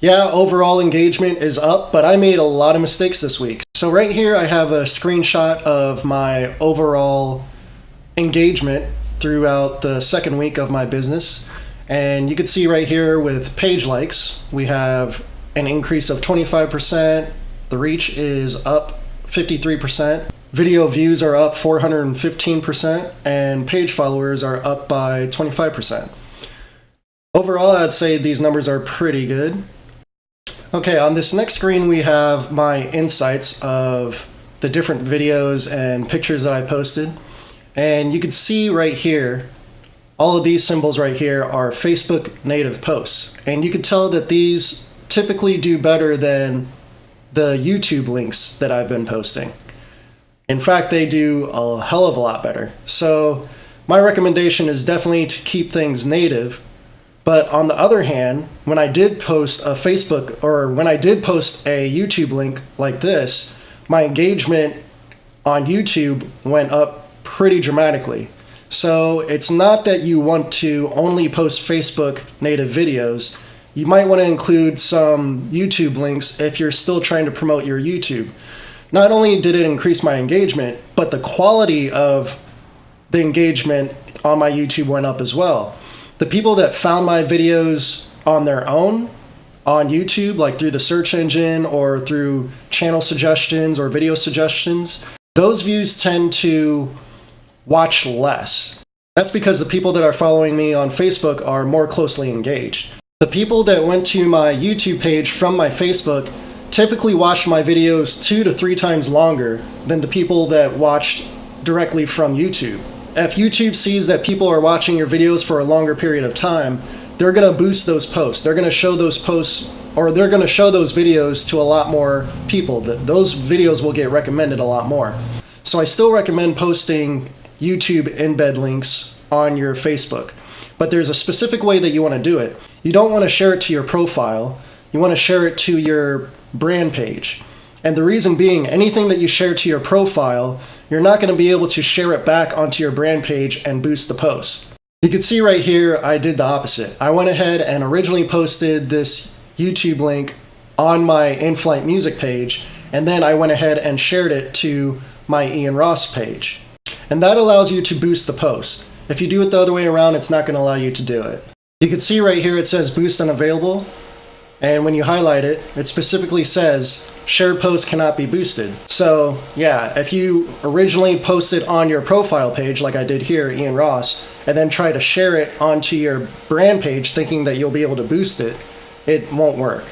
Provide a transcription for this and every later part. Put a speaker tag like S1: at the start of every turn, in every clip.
S1: Yeah, overall engagement is up, but I made a lot of mistakes this week. So right here I have a screenshot of my overall engagement throughout the second week of my business. And you can see right here with page likes, we have an increase of 25%. The reach is up 53%. Video views are up 415%, and page followers are up by 25%. Overall, I'd say these numbers are pretty good. Okay, on this next screen, we have my insights of the different videos and pictures that I posted. And you can see right here, all of these symbols right here are Facebook native posts. And you can tell that these typically do better than the YouTube links that I've been posting. In fact, they do a hell of a lot better. So my recommendation is definitely to keep things native. But on the other hand, when I did post a Facebook, or when I did post a YouTube link like this, my engagement on YouTube went up pretty dramatically. So it's not that you want to only post Facebook native videos. You might want to include some YouTube links if you're still trying to promote your YouTube. Not only did it increase my engagement, but the quality of the engagement on my YouTube went up as well. The people that found my videos on their own on YouTube, like through the search engine or through channel suggestions or video suggestions, those views tend to watch less. That's because the people that are following me on Facebook are more closely engaged. The people that went to my YouTube page from my Facebook typically watched my videos 2 to 3 times longer than the people that watched directly from YouTube. If YouTube sees that people are watching your videos for a longer period of time, they're going to boost those posts. They're going to show those posts, or they're going to show those videos to a lot more people. Those videos will get recommended a lot more. So I still recommend posting YouTube embed links on your Facebook. But there's a specific way that you want to do it. You don't want to share it to your profile. You want to share it to your brand page. And the reason being, anything that you share to your profile, you're not going to be able to share it back onto your brand page and boost the post. You can see right here, I did the opposite. I went ahead and originally posted this YouTube link on my In-Flight Music page, and then I went ahead and shared it to my Ian Ross page. And that allows you to boost the post. If you do it the other way around, it's not going to allow you to do it. You can see right here it says boost unavailable. And when you highlight it, it specifically says shared post cannot be boosted. So yeah, if you originally posted on your profile page, like I did here, Ian Ross, and then try to share it onto your brand page thinking that you'll be able to boost it, it won't work.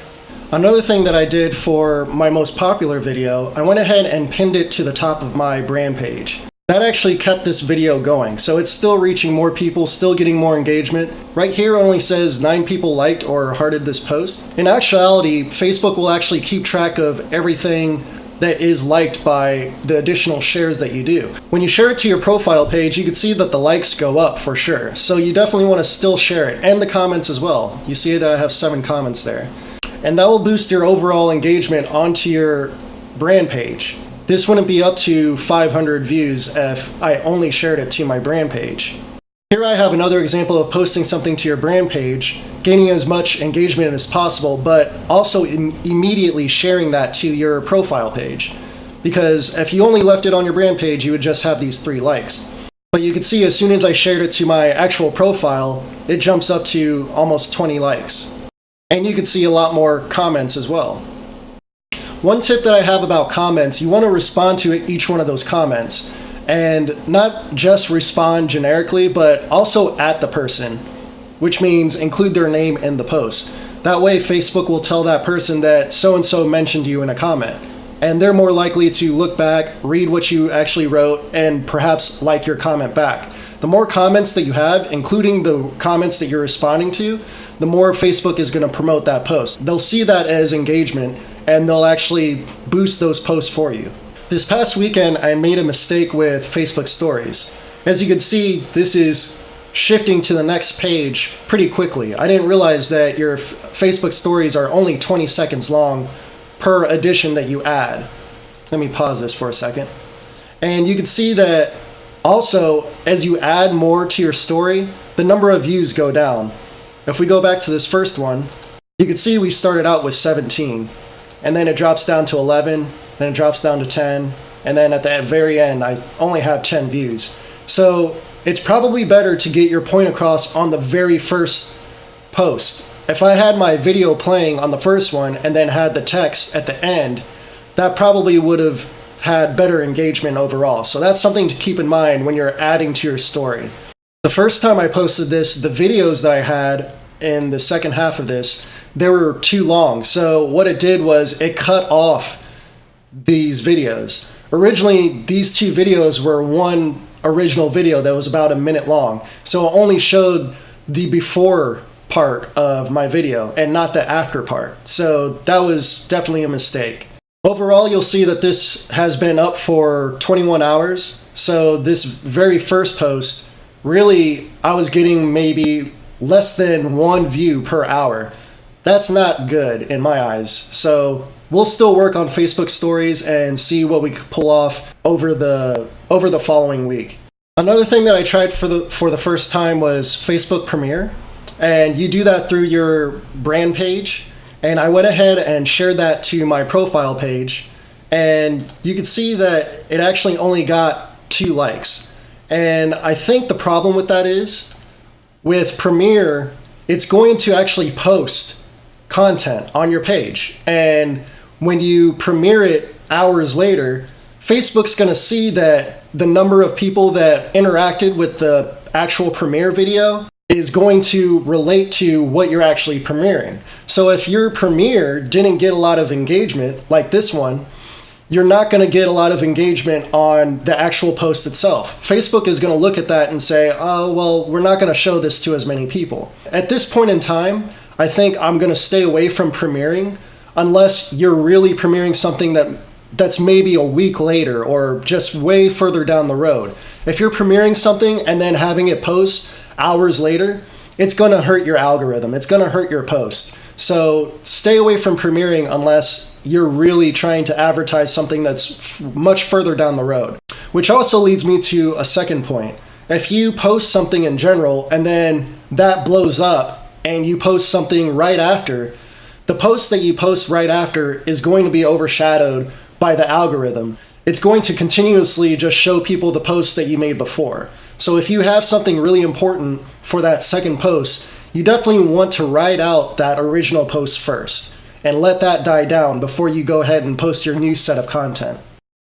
S1: Another thing that I did for my most popular video, I went ahead and pinned it to the top of my brand page. That actually kept this video going, so it's still reaching more people, still getting more engagement. Right here only says 9 people liked or hearted this post. In actuality, Facebook will actually keep track of everything that is liked by the additional shares that you do. When you share it to your profile page, you can see that the likes go up for sure. So you definitely want to still share it, and the comments as well. You see that I have 7 comments there. And that will boost your overall engagement onto your brand page. This wouldn't be up to 500 views if I only shared it to my brand page. Here I have another example of posting something to your brand page, gaining as much engagement as possible, but also immediately sharing that to your profile page. Because if you only left it on your brand page, you would just have these 3 likes. But you can see as soon as I shared it to my actual profile, it jumps up to almost 20 likes. And you can see a lot more comments as well. One tip that I have about comments, you want to respond to each one of those comments. And not just respond generically, but also at the person, which means include their name in the post. That way Facebook will tell that person that so-and-so mentioned you in a comment. And they're more likely to look back, read what you actually wrote, and perhaps like your comment back. The more comments that you have, including the comments that you're responding to, the more Facebook is going to promote that post. They'll see that as engagement, and they'll actually boost those posts for you. This past weekend, I made a mistake with Facebook Stories. As you can see, this is shifting to the next page pretty quickly. I didn't realize that your Facebook Stories are only 20 seconds long per edition that you add. Let me pause this for a second. And you can see that also, as you add more to your story, the number of views go down. If we go back to this first one, You can see we started out with 17, and then it drops down to 11, then it drops down to 10, and then at the very end, I only have 10 views. So it's probably better to get your point across on the very first post. If I had my video playing on the first one and then had the text at the end, that probably would have had better engagement overall. So that's something to keep in mind when you're adding to your story. The first time I posted this, the videos that I had in the second half of this, they were too long. So what it did was it cut off these videos. Originally, these two videos were one original video that was about a minute long. So it only showed the before part of my video and not the after part. So that was definitely a mistake. Overall, you'll see that this has been up for 21 hours. So this very first post, really, I was getting maybe less than 1 view per hour. That's not good in my eyes. So we'll still work on Facebook stories and see what we could pull off over the following week. Another thing that I tried for the first time was Facebook Premiere, and you do that through your brand page. And I went ahead and shared that to my profile page, and you can see that it actually only got 2 likes. And I think the problem with that is, with Premiere, it's going to actually post content on your page. And when you premiere it hours later, Facebook's going to see that the number of people that interacted with the actual Premiere video is going to relate to what you're actually premiering. So if your premiere didn't get a lot of engagement, like this one, you're not going to get a lot of engagement on the actual post itself. Facebook is going to look at that and say, oh, well, we're not going to show this to as many people. At this point in time, I think I'm going to stay away from premiering unless you're really premiering something that's maybe a week later or just way further down the road. If you're premiering something and then having it post hours later, it's going to hurt your algorithm. It's going to hurt your post. So stay away from premiering unless you're really trying to advertise something that's much further down the road. Which also leads me to a second point. If you post something in general and then that blows up and you post something right after, the post that you post right after is going to be overshadowed by the algorithm. It's going to continuously just show people the posts that you made before. So if you have something really important for that second post, you definitely want to write out that original post first and let that die down before you go ahead and post your new set of content.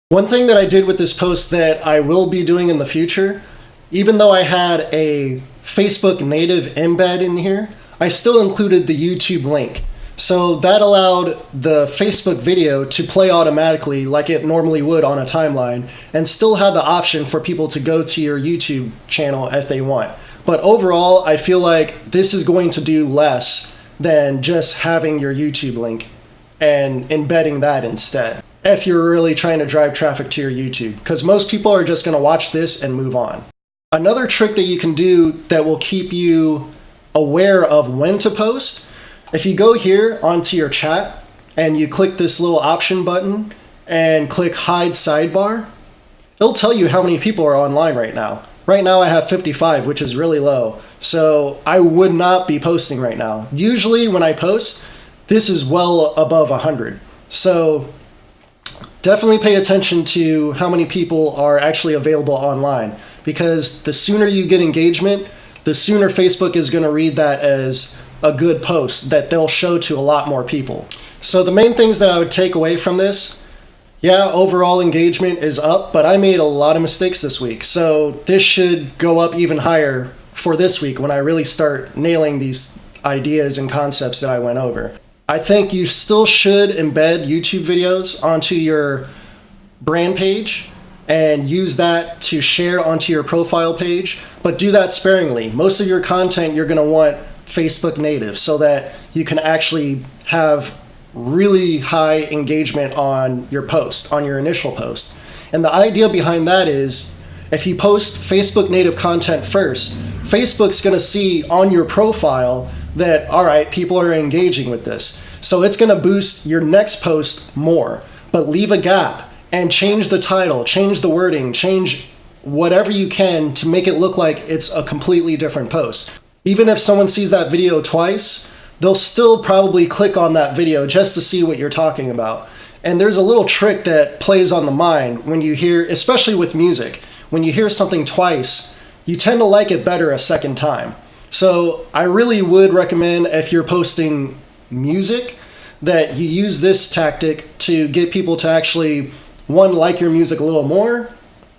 S1: One thing that I did with this post that I will be doing in the future, even though I had a Facebook native embed in here, I still included the YouTube link. So that allowed the Facebook video to play automatically like it normally would on a timeline and still have the option for people to go to your YouTube channel if they want. But overall, I feel like this is going to do less than just having your YouTube link and embedding that instead, if you're really trying to drive traffic to your YouTube, because most people are just going to watch this and move on. Another trick that you can do that will keep you aware of when to post, if you go here onto your chat and you click this little option button and click hide sidebar, it'll tell you how many people are online right now. Right now I have 55, which is really low. So I would not be posting right now. Usually when I post, this is well above 100. So definitely pay attention to how many people are actually available online, because the sooner you get engagement, the sooner Facebook is going to read that as a good post that they'll show to a lot more people. So the main things that I would take away from this, yeah, overall engagement is up, but I made a lot of mistakes this week. So this should go up even higher for this week when I really start nailing these ideas and concepts that I went over. I think you still should embed YouTube videos onto your brand page and use that to share onto your profile page, but do that sparingly. Most of your content you're going to want Facebook native so that you can actually have really high engagement on your post, on your initial post. And the idea behind that is if you post Facebook native content first, Facebook's going to see on your profile that, all right, people are engaging with this. So it's going to boost your next post more, but leave a gap and change the title, change the wording, change whatever you can to make it look like it's a completely different post. Even if someone sees that video twice, they'll still probably click on that video just to see what you're talking about. And there's a little trick that plays on the mind when you hear, especially with music, when you hear something twice, you tend to like it better a second time. So I really would recommend, if you're posting music, that you use this tactic to get people to actually, one, like your music a little more,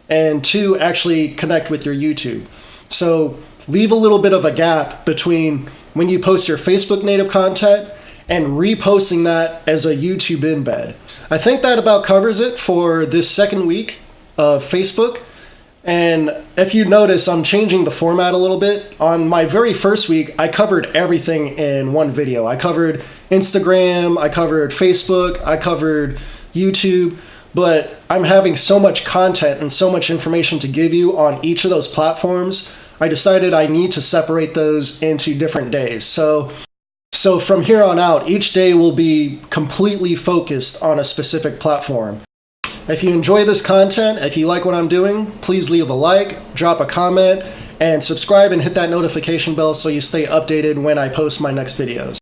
S1: and two, actually connect with your YouTube. So leave a little bit of a gap between when you post your Facebook native content and reposting that as a YouTube embed. I think that about covers it for this second week of Facebook. And if you notice, I'm changing the format a little bit. On my very first week, I covered everything in one video. I covered Instagram, I covered Facebook, I covered YouTube, but I'm having so much content and so much information to give you on each of those platforms, I decided I need to separate those into different days. So from here on out, each day will be completely focused on a specific platform. If you enjoy this content, if you like what I'm doing, please leave a like, drop a comment, and subscribe and hit that notification bell so you stay updated when I post my next videos.